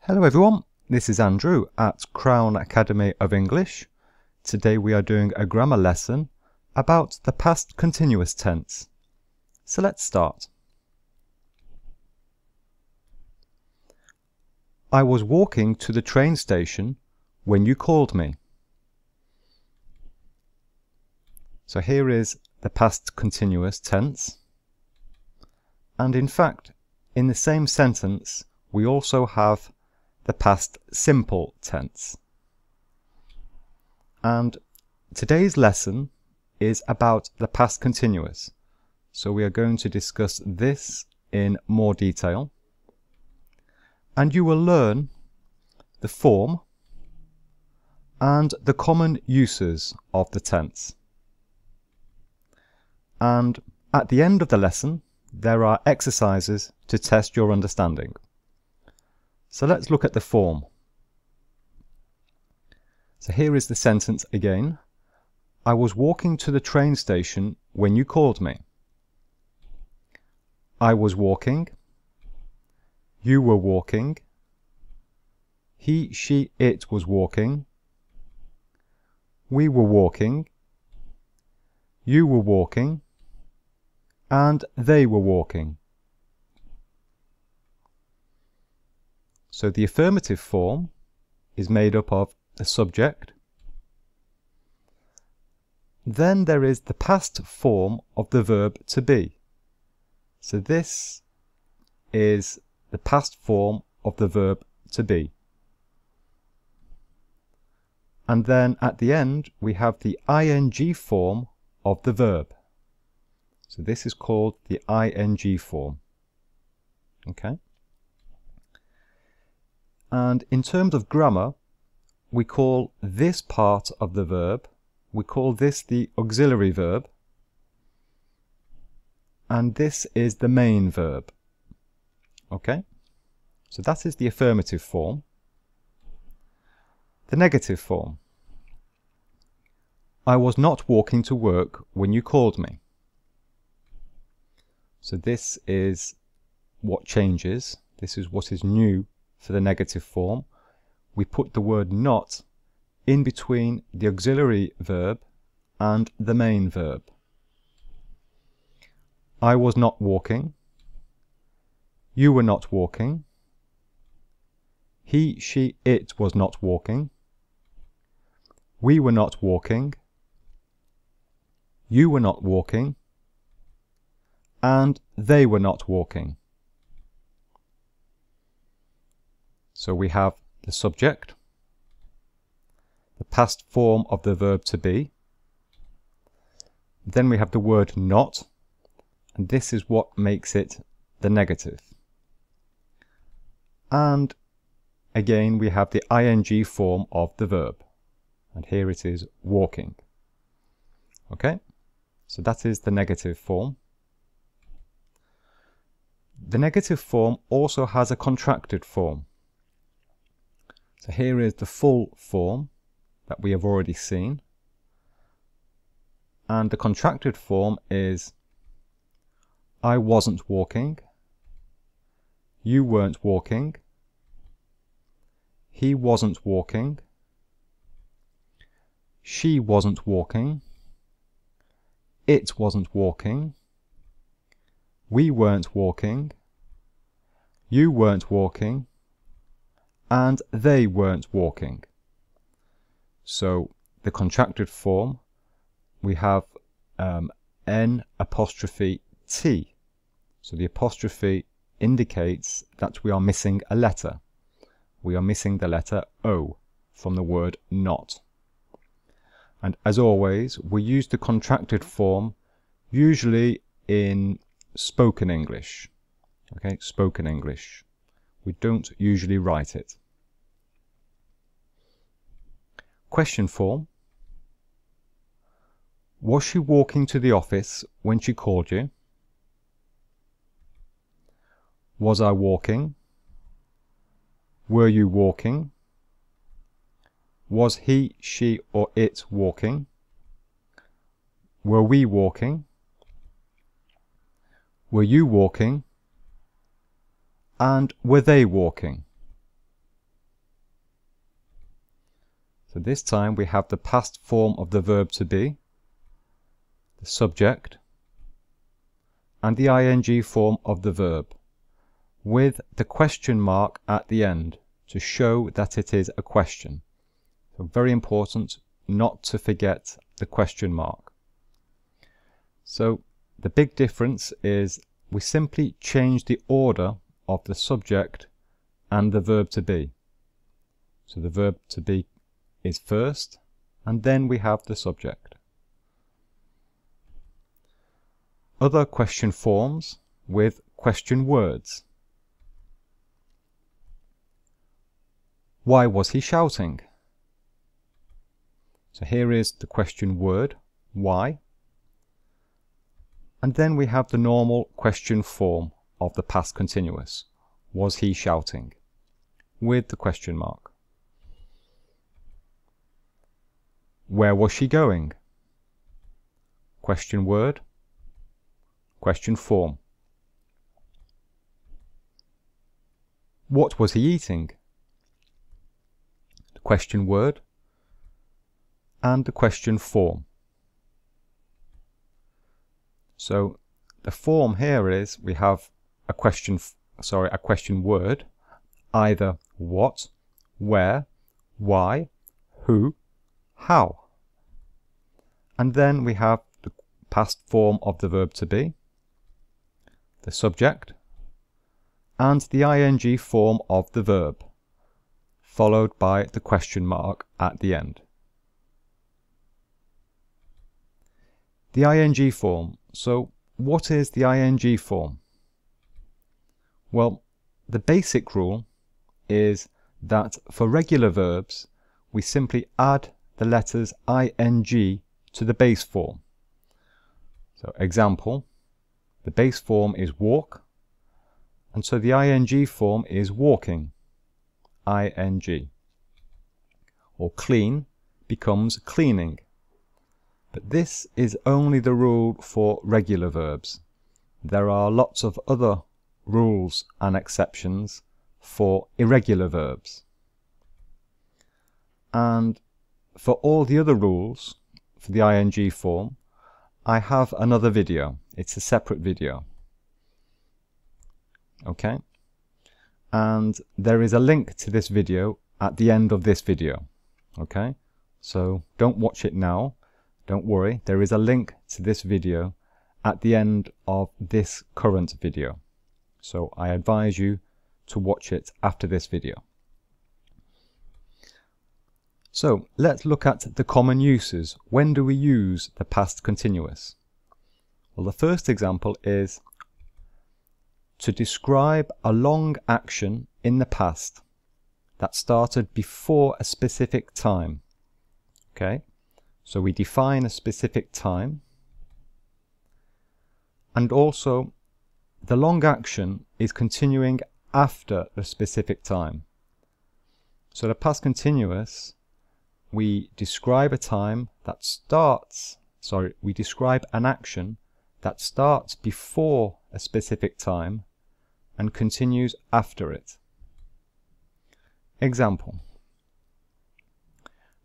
Hello everyone, this is Andrew at Crown Academy of English. Today we are doing a grammar lesson about the past continuous tense. So let's start. I was walking to the train station when you called me. So here is the past continuous tense. And in fact, in the same sentence, we also have the past simple tense. And today's lesson is about the past continuous. So we are going to discuss this in more detail. And you will learn the form and the common uses of the tense. And at the end of the lesson, there are exercises to test your understanding. So let's look at the form. So here is the sentence again. I was walking to the train station when you called me. I was walking. You were walking. He, she, it was walking. We were walking. You were walking. And they were walking. So the affirmative form is made up of the subject. Then there is the past form of the verb to be. So this is the past form of the verb to be. And then at the end we have the ing form of the verb. So this is called the ing form. Okay? And in terms of grammar, we call this part of the verb, we call this the auxiliary verb, and this is the main verb. Okay? So that is the affirmative form. The negative form. I was not walking to work when you called me. So this is what changes. This is what is new for the negative form. We put the word not in between the auxiliary verb and the main verb. I was not walking. You were not walking. He, she, it was not walking. We were not walking. You were not walking. And they were not walking. So we have the subject, the past form of the verb to be. Then we have the word not, and this is what makes it the negative. And again we have the ing form of the verb, and here it is walking. Okay, so that is the negative form. The negative form also has a contracted form. So here is the full form that we have already seen. And the contracted form is I wasn't walking. You weren't walking. He wasn't walking. She wasn't walking. It wasn't walking. We weren't walking. You weren't walking. And they weren't walking. So the contracted form, we have N apostrophe T. So the apostrophe indicates that we are missing a letter. We are missing the letter O from the word not. And as always, we use the contracted form usually in spoken English. Okay, spoken English. We don't usually write it. Question form. Was she walking to the office when she called you? Was I walking? Were you walking? Was he, she, or it walking? Were we walking? Were you walking? And were they walking? So this time we have the past form of the verb to be, the subject, and the ing form of the verb, with the question mark at the end to show that it is a question. So very important not to forget the question mark. So the big difference is we simply change the order of the subject and the verb to be. So the verb to be is first, and then we have the subject. Other question forms with question words. Why was he shouting? So here is the question word, why. And then we have the normal question form of the past continuous, was he shouting, with the question mark. Where was she going? Question word, question form. What was he eating? The question word and the question form. So the form here is we have a question word, either what, where, why, who, how. And then we have the past form of the verb to be, the subject, and the ing form of the verb, followed by the question mark at the end. The ing form. So what is the ing form? Well, the basic rule is that for regular verbs, we simply add the letters ing to the base form. So example, the base form is walk, and so the ing form is walking, ing. Or clean becomes cleaning. But this is only the rule for regular verbs. There are lots of other rules and exceptions for irregular verbs. And for all the other rules for the ing form, I have another video. It's a separate video. Okay? And there is a link to this video at the end of this video. Okay? So don't watch it now. Don't worry, there is a link to this video at the end of this current video. So I advise you to watch it after this video. So let's look at the common uses. When do we use the past continuous? Well, the first example is to describe a long action in the past that started before a specific time. Okay? So we define a specific time, and also the long action is continuing after the specific time. So the past continuous, we describe a time that starts, we describe an action that starts before a specific time and continues after it. Example.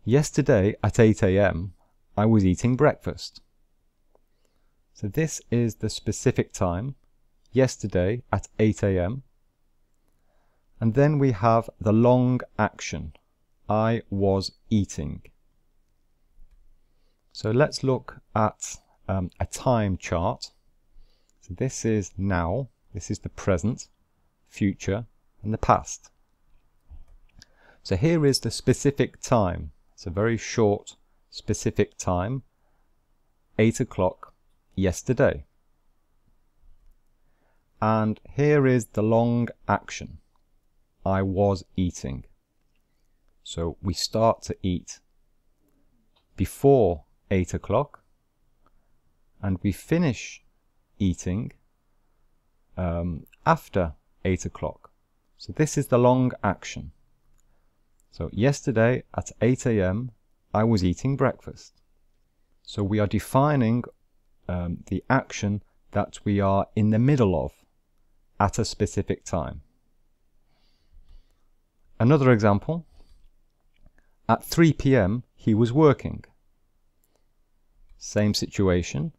Yesterday at 8 AM, I was eating breakfast. So this is the specific time, yesterday at 8 AM. And then we have the long action, I was eating. So let's look at a time chart. So this is now, this is the present, future, and the past. So here is the specific time. It's a very short specific time, 8 o'clock yesterday. And here is the long action, I was eating. So we start to eat before 8 o'clock and we finish eating after 8 o'clock. So this is the long action. So yesterday at 8 AM, I was eating breakfast. So we are defining the action that we are in the middle of at a specific time. Another example. At 3 p.m. he was working. Same situation.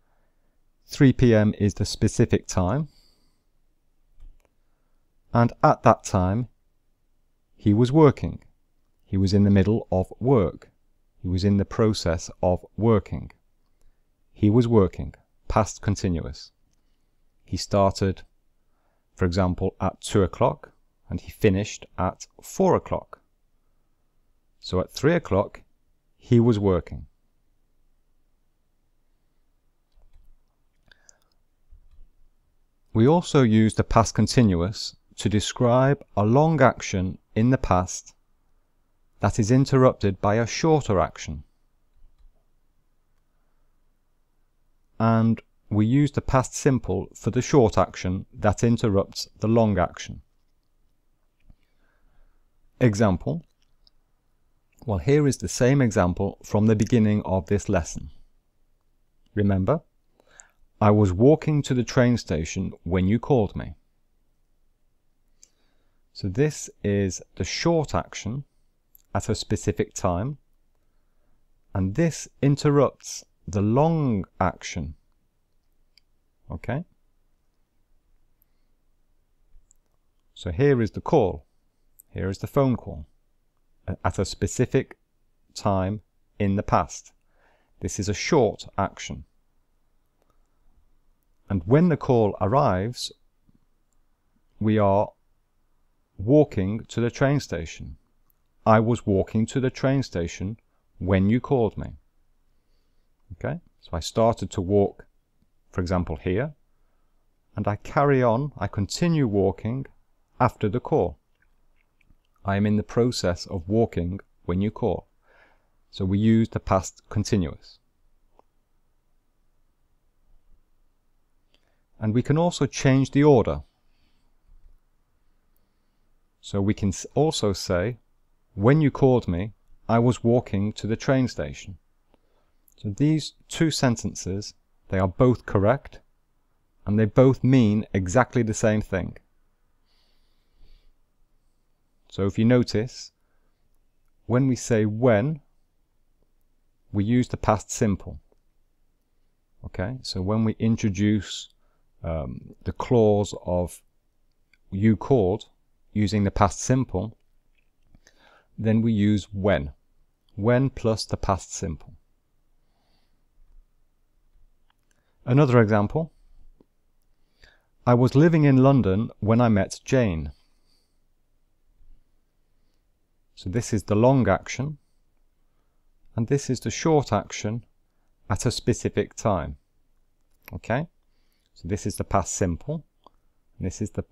3 p.m. is the specific time. And at that time, he was working. He was in the middle of work. He was in the process of working. He was working. Past continuous. He started, for example, at 2 o'clock and he finished at 4 o'clock. So at 3 o'clock, he was working. We also use the past continuous to describe a long action in the past that is interrupted by a shorter action. And we use the past simple for the short action that interrupts the long action. Example. Well, here is the same example from the beginning of this lesson. Remember, I was walking to the train station when you called me. So this is the short action at a specific time, and this interrupts the long action. Okay? So here is the call. Here is the phone call at a specific time in the past. This is a short action. And when the call arrives, we are walking to the train station. I was walking to the train station when you called me. Okay, so I started to walk, for example, here, and I carry on, I continue walking after the call. I am in the process of walking when you call. So we use the past continuous. And we can also change the order. So we can also say, when you called me, I was walking to the train station. So these two sentences, they are both correct, and they both mean exactly the same thing. So if you notice, when we say when, we use the past simple. Okay, so when we introduce the clause of you called using the past simple, then we use when plus the past simple. Another example. I was living in London when I met Jane. So this is the long action, and this is the short action at a specific time. Okay, so this is the past simple, and this is the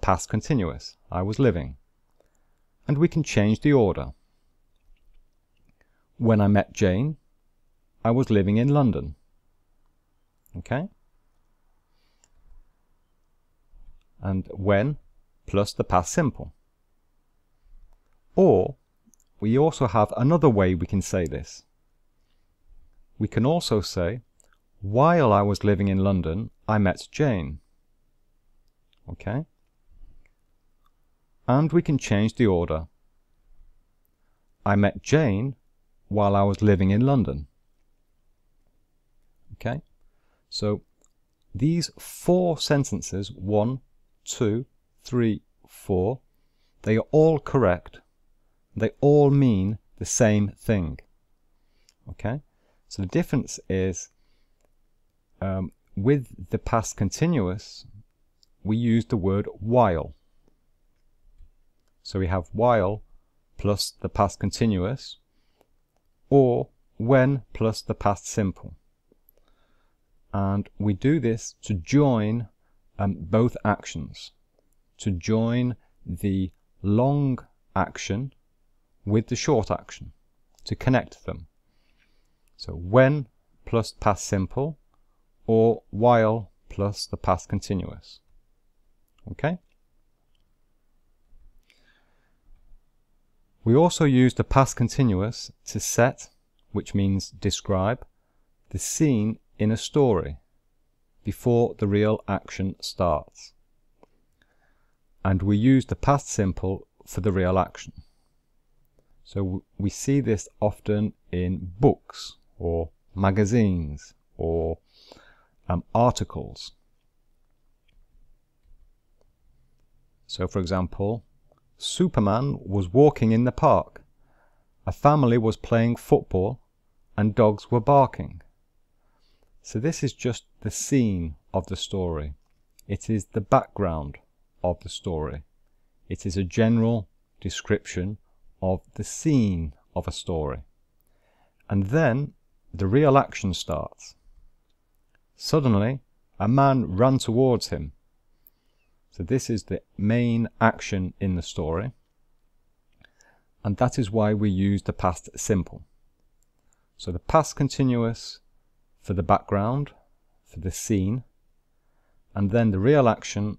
past continuous. I was living. And we can change the order. When I met Jane, I was living in London. Okay? And when plus the past simple. Or we also have another way we can say this. We can also say, while I was living in London, I met Jane. Okay? And we can change the order. I met Jane while I was living in London. Okay? So these 4 sentences, 1, 2, 3, 4, they are all correct. They all mean the same thing. Okay? So the difference is with the past continuous, we use the word while. So we have while plus the past continuous, or when plus the past simple. And we do this to join both actions, to join the long action with the short action, to connect them. So when plus past simple, or while plus the past continuous. Okay? We also use the past continuous to set, which means describe, the scene in a story before the real action starts. And we use the past simple for the real action. So we see this often in books or magazines or articles. So for example, Superman was walking in the park. A family was playing football and dogs were barking. So this is just the scene of the story. It is the background of the story. It is a general description of the scene of a story. And then the real action starts. Suddenly, a man ran towards him. So this is the main action in the story. And that is why we use the past simple. So the past continuous for the background, for the scene, and then the real action,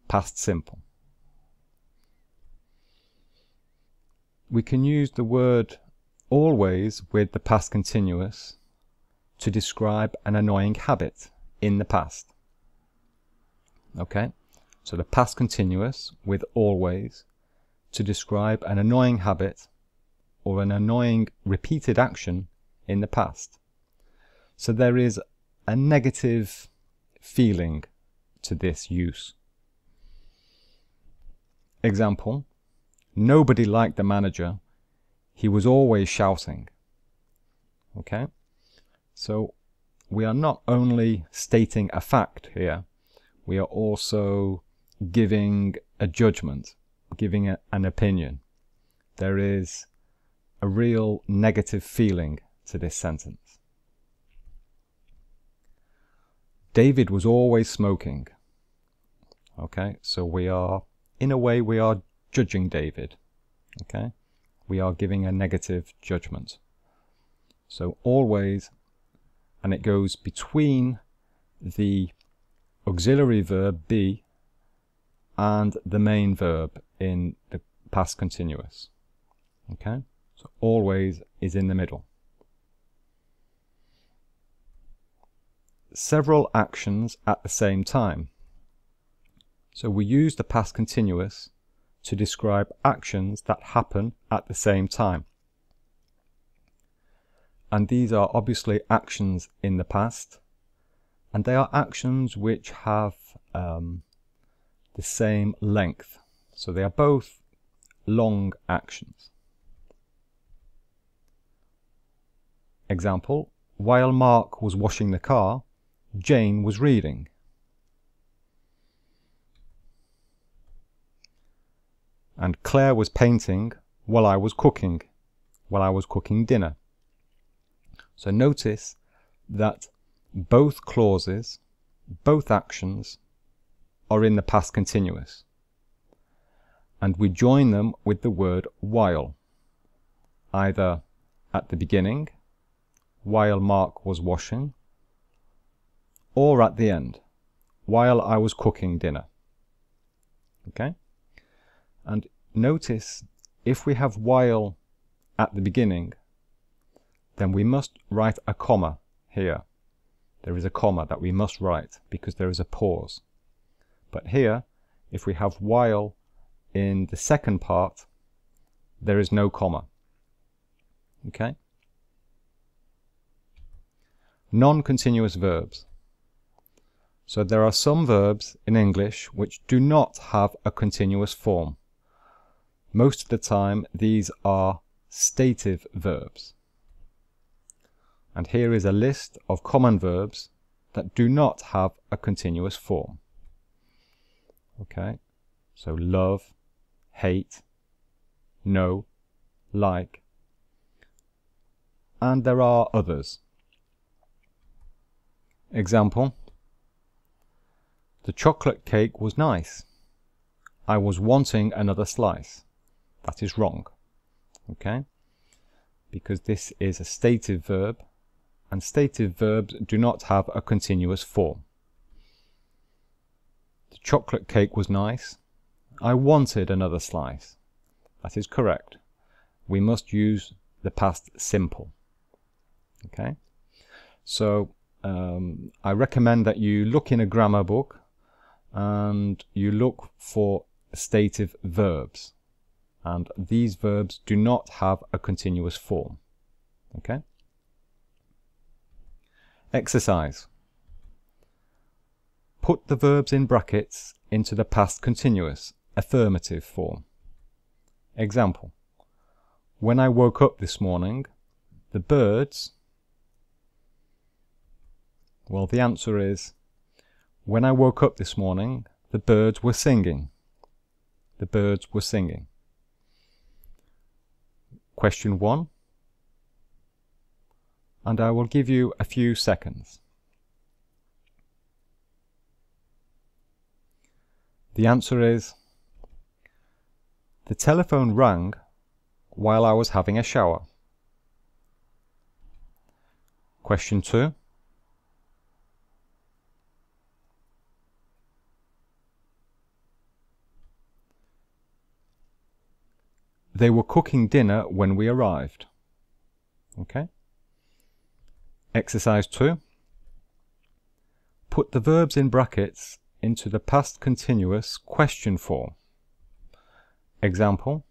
past simple. We can use the word always with the past continuous to describe an annoying habit in the past. Okay, so the past continuous with always to describe an annoying habit or an annoying repeated action in the past. So there is a negative feeling to this use. Example, nobody liked the manager. He was always shouting. Okay, so we are not only stating a fact here, we are also giving a judgment, giving an opinion. There is a real negative feeling to this sentence. David was always smoking. Okay, so we are, in a way, we are judging David. Okay, we are giving a negative judgment. So always, and it goes between the auxiliary verb be and the main verb in the past continuous. Okay, so always is in the middle. Several actions at the same time. So we use the past continuous to describe actions that happen at the same time. And these are obviously actions in the past, and they are actions which have the same length. So they are both long actions. Example, while Mark was washing the car, Jane was reading. And Claire was painting while I was cooking dinner. So notice that both clauses, both actions are in the past continuous. And we join them with the word while, either at the beginning, while Mark was washing, or at the end, while I was cooking dinner. Okay? And notice, if we have while at the beginning, then we must write a comma here. There is a comma that we must write because there is a pause. But here, if we have while in the second part, there is no comma. Okay? Non-continuous verbs. So there are some verbs in English which do not have a continuous form. Most of the time, these are stative verbs. And here is a list of common verbs that do not have a continuous form. Okay, so love, hate, know, like, and there are others. Example, the chocolate cake was nice. I was wanting another slice. That is wrong. Okay, because this is a stative verb, and stative verbs do not have a continuous form. The chocolate cake was nice. I wanted another slice. That is correct. We must use the past simple. Okay, so I recommend that you look in a grammar book and you look for stative verbs, and these verbs do not have a continuous form. Okay? Exercise. Put the verbs in brackets into the past continuous, affirmative form. Example. When I woke up this morning, the birds... Well, the answer is, when I woke up this morning, the birds were singing. The birds were singing. Question 1. And I will give you a few seconds. The answer is, the telephone rang while I was having a shower. Question 2. They were cooking dinner when we arrived. Okay. Exercise 2. Put the verbs in brackets into the past continuous question form. Example.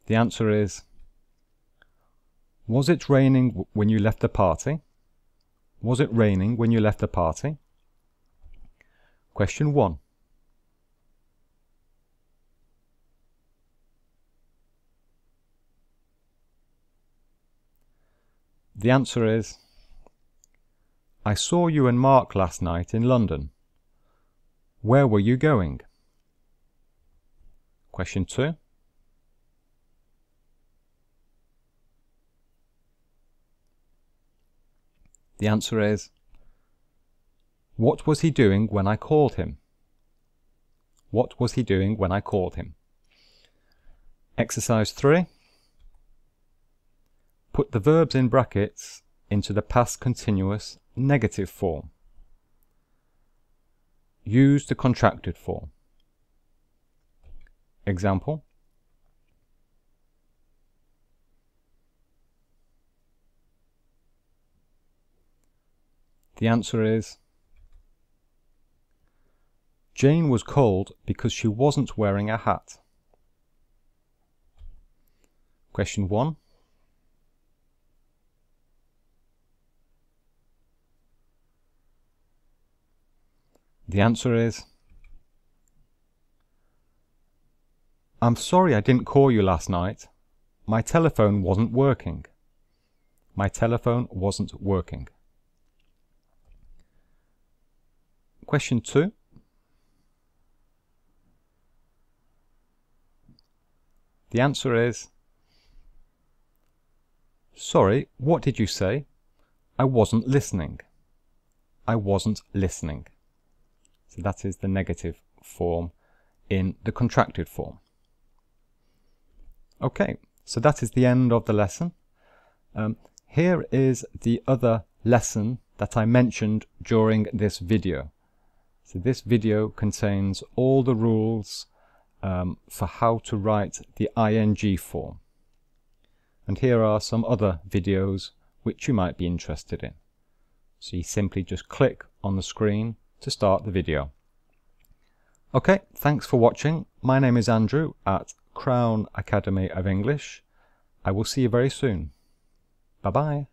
The answer is, was it raining when you left the party? Was it raining when you left the party? Question 1. The answer is, I saw you and Mark last night in London. Where were you going? Question 2. The answer is, what was he doing when I called him? What was he doing when I called him? Exercise 3. Put the verbs in brackets into the past continuous negative form. Use the contracted form. Example. The answer is, Jane was cold because she wasn't wearing a hat. Question 1. The answer is, I'm sorry I didn't call you last night. My telephone wasn't working. My telephone wasn't working. Question 2. The answer is, sorry, what did you say? I wasn't listening. I wasn't listening. So that is the negative form in the contracted form. Okay, so that is the end of the lesson. Here is the other lesson that I mentioned during this video. So this video contains all the rules for how to write the ing form. And here are some other videos which you might be interested in. So you simply just click on the screen to start the video. Okay, thanks for watching. My name is Andrew at Crown Academy of English. I will see you very soon. Bye bye.